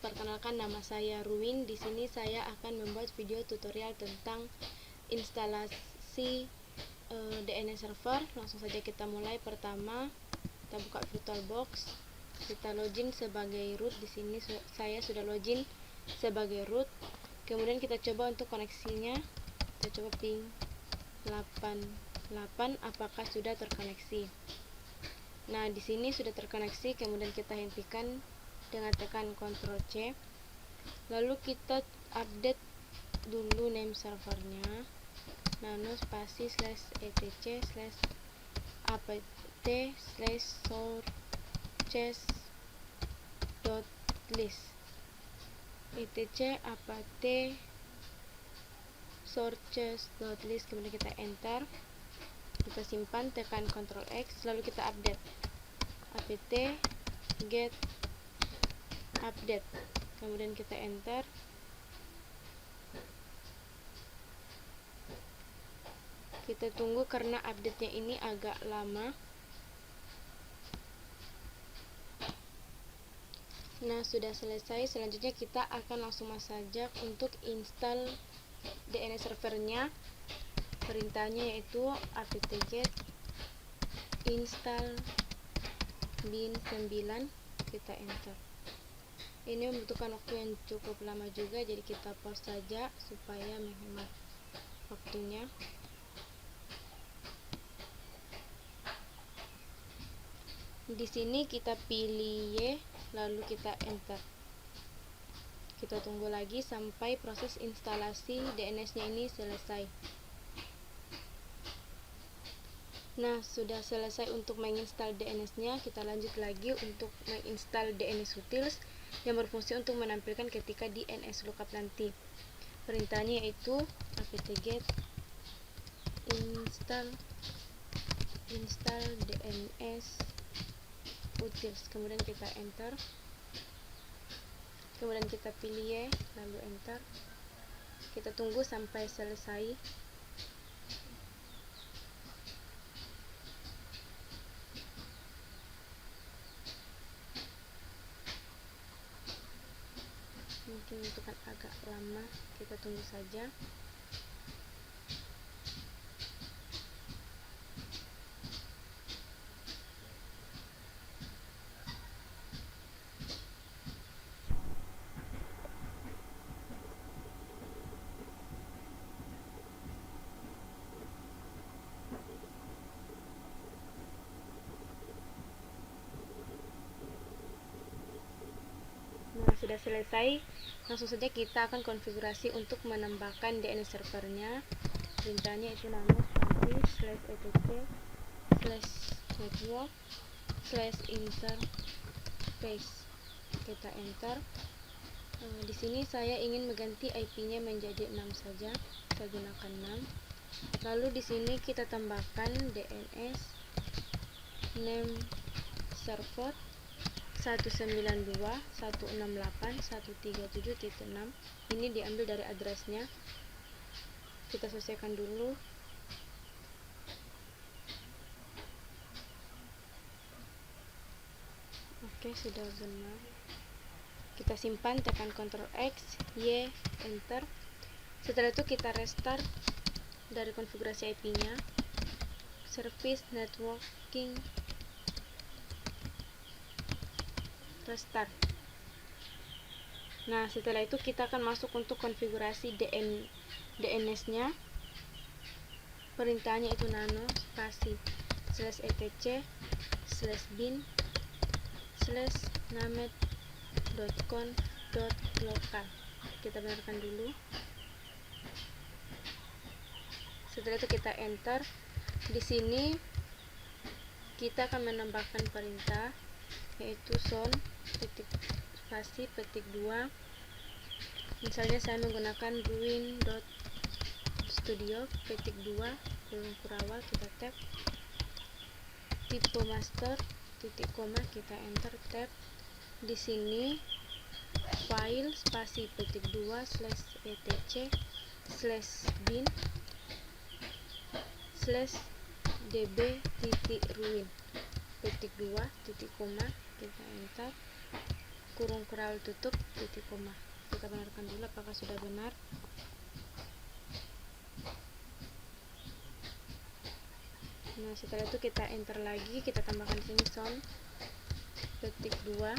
perkenalkan, nama saya Ruin. Di sini saya akan membuat video tutorial tentang instalasi DNS server. Langsung saja kita mulai. Pertama, kita buka VirtualBox. Kita login sebagai root. Di sini saya sudah login sebagai root. Kemudian kita coba untuk koneksinya. Kita coba ping 88 apakah sudah terkoneksi. Nah, di sini sudah terkoneksi. Kemudian kita hentikan dengan tekan Ctrl C. Lalu kita update dulu name servernya, nano spasi /etc/apt sources.list etc apt sources.list. Kemudian kita enter, kita simpan, tekan Ctrl X, lalu kita update apt get update, kemudian kita enter. Kita tunggu karena update-nya ini agak lama. Nah, sudah selesai. Selanjutnya kita akan langsung saja untuk install DNS servernya. Perintahnya yaitu apt-get install bin 9. Kita enter. Ini membutuhkan waktu yang cukup lama juga, jadi kita pause saja supaya menghemat waktunya. Di sini kita pilih Y, lalu kita enter. Kita tunggu lagi sampai proses instalasi DNS-nya ini selesai. Nah, sudah selesai untuk menginstal DNS-nya. Kita lanjut lagi untuk menginstal DNS Utils yang berfungsi untuk menampilkan ketika di NS lookup nanti. Perintahnya yaitu apt-get install DNS Utils. Kemudian kita enter. Kemudian kita pilih Y, lalu enter. Kita tunggu sampai selesai. Mungkin itu kan agak lama, kita tunggu saja. Nah, sudah selesai. Langsung saja kita akan konfigurasi untuk menambahkan DNS servernya. Perintahnya itu nano spasi /etc/network/interface. Kita enter. Di sini saya ingin mengganti IP-nya menjadi 6 saja. Saya gunakan 6. Lalu di sini kita tambahkan DNS name server 192.168.137.6. Ini diambil dari addressnya. Kita sesuaikan dulu. Oke, sudah benar. Kita simpan, tekan Ctrl X, Y, enter. Setelah itu kita restart dari konfigurasi IP-nya. Service networking restart. Nah, setelah itu kita akan masuk untuk konfigurasi DNS-nya. Perintahnya itu nano spasi /etc/bin/named.conf.local. Kita benarkan dulu. Setelah itu kita enter. Di sini kita akan menambahkan perintah yaitu sound /2. Misalnya saya menggunakan ruin.studio /2 Kurawa, kita tab. Tipe master /, kita enter, tab. Di sini file spasi /etc/bin/db.ruin /2, kita enter. kurung kurawal tutup titik koma. Kita benarkan dulu apakah sudah benar. Nah, setelah itu kita enter lagi, kita tambahkan sini sound petik 2.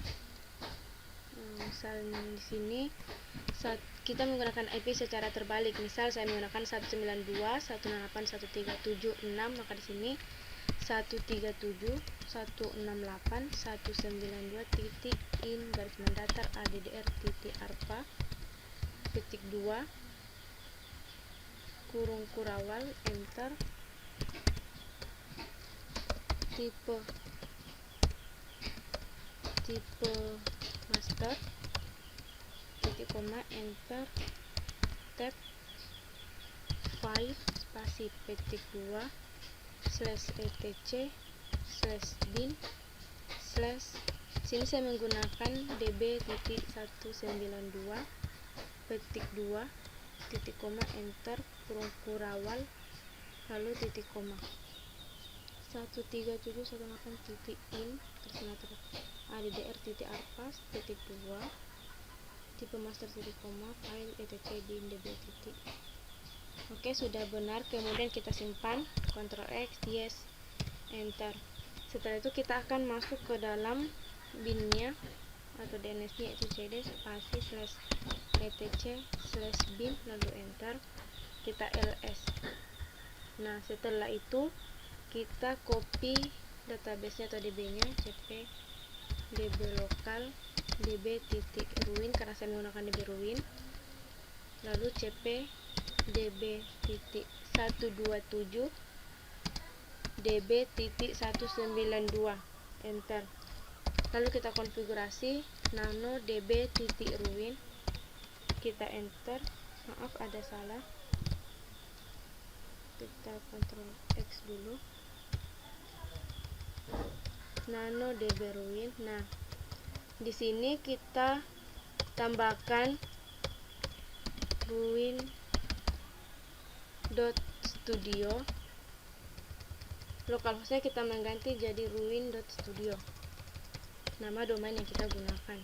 Misalnya di sini saat kita menggunakan IP secara terbalik, misal saya menggunakan 192.168.137.6, maka di sini 137.168.192 garis mendatar ADDR titik arpa petik 2 kurung kurawal enter, tipe master titik koma enter, tab file spasi petik 2 /etc /bin sini saya menggunakan db.192 petik 2 titik koma enter, kurung kurawal lalu titik koma 137.168.in ADDR titik arpa petik 2 tipe master titik koma file etc bin db titik. Oke, sudah benar. Kemudian kita simpan, Ctrl X, yes, enter. Setelah itu kita akan masuk ke dalam binnya atau DNS-nya, yaitu cd spasi /etc /bin lalu enter, kita ls. Nah, setelah itu kita copy database-nya atau db-nya, cp db lokal db.ruin karena saya menggunakan db ruin, lalu cp db.127 db.192 enter. Lalu kita konfigurasi nano db.ruin, kita enter. Maaf, ada salah, kita Ctrl X dulu, nano db ruin. Nah, di sini kita tambahkan ruin.studio, localhostnya kita mengganti jadi ruin.studio, nama domain yang kita gunakan.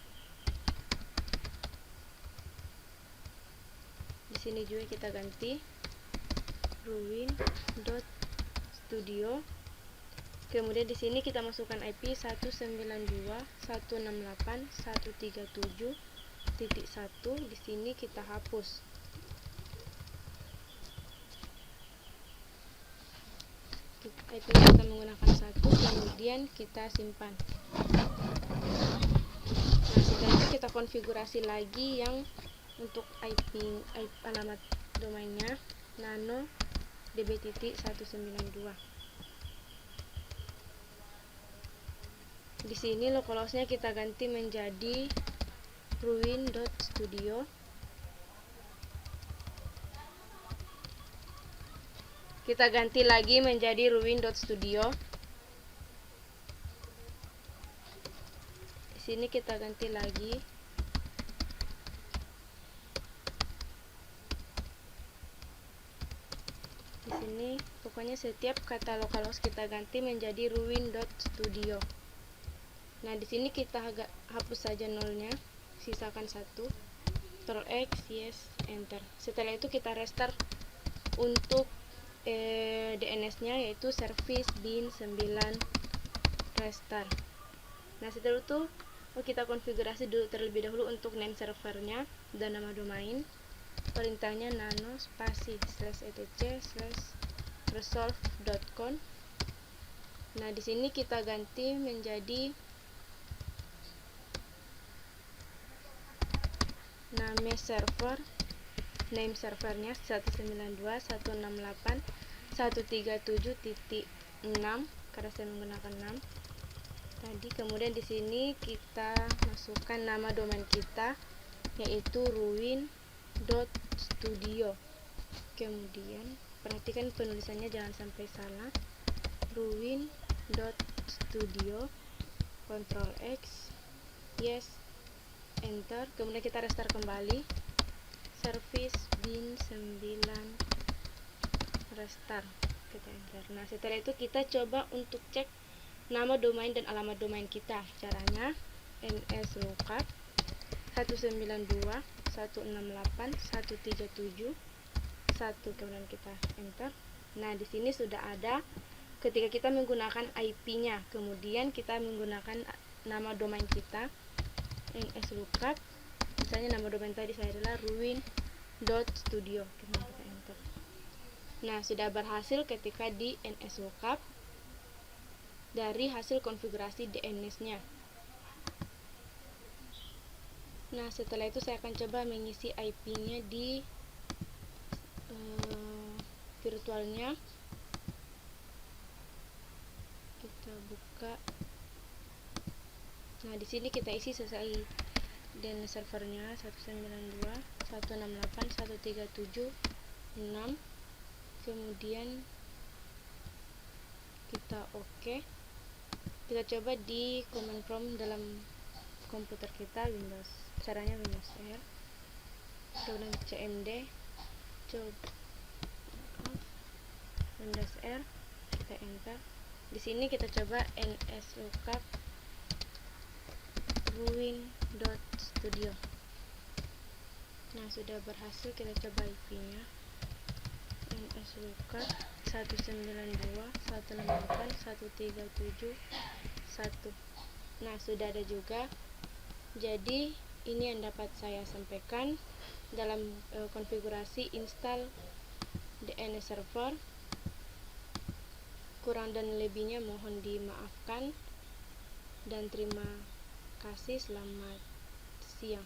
Di sini juga kita ganti ruin.studio. Kemudian di sini kita masukkan IP 192.168.137.1. Di sini kita hapus. IP kita menggunakan 1, kemudian kita simpan. Nah, setelah itu kita konfigurasi lagi yang untuk IP alamat domainnya nano db.192. Di sini localhost-nya kita ganti menjadi ruin.studio. Kita ganti lagi menjadi ruin.studio. Di sini kita ganti lagi. Di sini pokoknya setiap kata localhost kita ganti menjadi ruin.studio. Nah, di sini kita hapus saja nolnya, sisakan 1. Ctrl X, yes, enter. Setelah itu kita restart untuk DNS-nya, yaitu service bin 9 restart. Nah, setelah itu kita konfigurasi dulu terlebih dahulu untuk name servernya dan nama domain. Perintahnya nano spasi /etc /resolve.com. Nah, di sini kita ganti menjadi name servernya 192.168.137.6 karena saya menggunakan 6 tadi. Kemudian di sini kita masukkan nama domain kita, yaitu ruin.studio. Kemudian perhatikan penulisannya jangan sampai salah, ruin.studio, Ctrl X, yes, enter. Kemudian kita restart kembali, service bin 9 restart, kita enter. Nah, setelah itu kita coba untuk cek nama domain dan alamat domain kita. Caranya ns lookup 192.168.137.1, kemudian kita enter. Nah, di sini sudah ada ketika kita menggunakan IP-nya, kemudian kita menggunakan nama domain kita nslookup. Misalnya nama domain tadi saya adalah ruin.studio, kemudian kita enter. Nah, sudah berhasil ketika di nslookup dari hasil konfigurasi DNS-nya. Nah, setelah itu saya akan coba mengisi IP-nya di virtualnya. Kita buka. Nah, di sini kita isi sesuai DNS servernya 192.168.137.6. Kemudian kita oke. Kita coba di command prompt dalam komputer kita Windows. Caranya Windows R. Kemudian cmd coba Windows R, kita enter. Di sini kita coba nslookup ruin.studio. Nah, sudah berhasil. Kita coba IP-nya nslookup 192.168.137.1. Nah, sudah ada juga. Jadi ini yang dapat saya sampaikan dalam konfigurasi install DNS server. Kurang dan lebihnya mohon dimaafkan, dan terima kasih. Selamat siang.